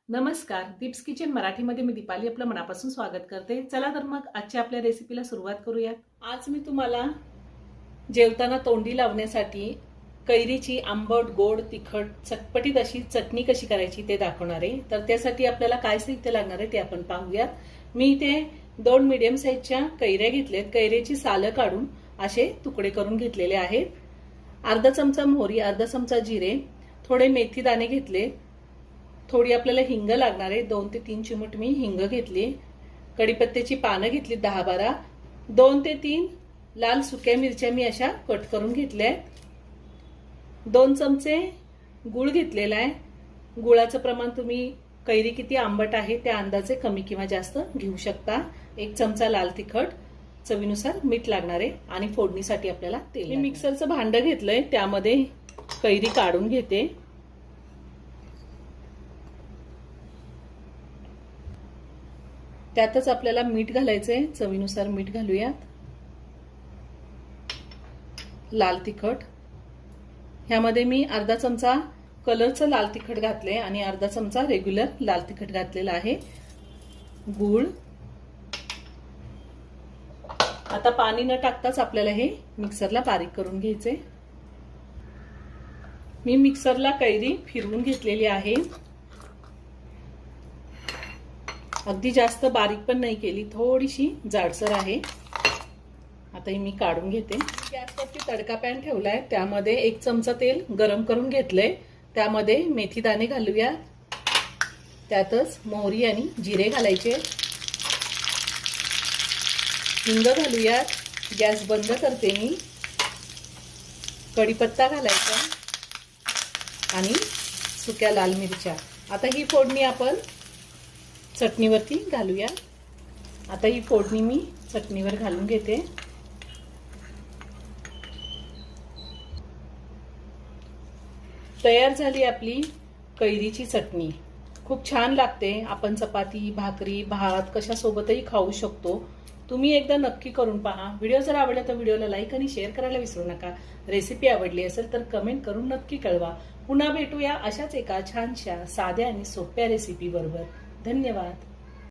नमस्कार, दीप्स किचन मराठीमध्ये मी दीपाली आपलं मनापासून स्वागत करते। चला तर मग आजच्या आपल्या रेसिपीला सुरुवात करूया। आज मी तुम्हाला जेवताना तोंडी लावण्यासाठी कैरीची आंबट, गोड, तिखट, चटपटीत अशी चटणी कशी करायची ते दाखवणार आहे। तर त्यासाठी आपल्याला काय साहित्य लागणार आहे ते आपण पाहूयात। मी इथे 2 मीडियम साईजच्या कैऱ्या घेतल्यात। कैरीची सालं काढून असे तुकडे करून घेतलेले आहेत। अर्धा चमचा मोहरी, अर्धा चमचा जिरे, थोडे मेथी दाणे घेतले, थोडी आपल्याला हिंग लागणार आहे। 2 ते 3 चिमूट मी हिंग घेतली। कढीपत्त्याची पानं घेतली 10-12, 2 ते 3 लाल सुक्या मिरच्या मी अशा कट करून घेतल्या। 2 चमचे गूळ घेतलेला आहे। गुळाचं प्रमाण तुम्ही कैरी किती आंबट आहे त्या अंदाजे कमी किंवा जास्त घेऊ शकता। 1 चमचा लाल तिखट, चवीनुसार मीठ लागणार आहे आणि फोडणीसाठी आपल्याला तेल। मी मिक्सरचं भांडं घेतलंय, त्यामध्ये कैरी काढून घेते। त्यातच आपल्याला मीठ घालायचंय, चवीनुसार मीठ घालूयात। लाल तिखट, ह्यामध्ये मी अर्धा चमचा कलरचं लाल तिखट घातले आणि अर्धा चमचा रेग्युलर लाल तिखट घातलेला आहे। गूळ, आता पाणी न टाकताच आपल्याला हे मिक्सरला बारीक करून घ्यायचे। मी मिक्सरला कैरी फिरवून घेतलेली आहे। अगदी जास्त बारीक पण नाही केली, थोडीशी जाडसर आहे। आता ही मी काढून घेते। गॅसवरती तडका पॅन ठेवलाय, त्यामध्ये 1 चमचा तेल गरम करून घेतलंय। त्यामध्ये मेथी दाणे घालूया, त्यातच मोहरी आणि जिरे घालायचे। हिंग घालूया, गॅस बंद करते मी। कढीपत्ता घालायचा आणि सुक्या लाल मिरच्या। आता ही फोडणी आपण चटणीवरती घालूया। आता ही फोडणी मी चटणीवर घालून घेते। तयार झाली आपली कैरीची चटणी। खूप छान लागते। आपण चपाती, भाकरी, भात कशासोबतही खाऊ शकतो। तुम्ही एकदा नक्की करून पहा। व्हिडिओ जर आवडला तर व्हिडिओला लाईक आणि शेअर करायला विसरू नका। रेसिपी आवडली असेल तर कमेंट करून नक्की कळवा। पुन्हा भेटूया अशाच एका छानशा साध्या आणि सोप्या रेसिपी बरोबर। धन्यवाद।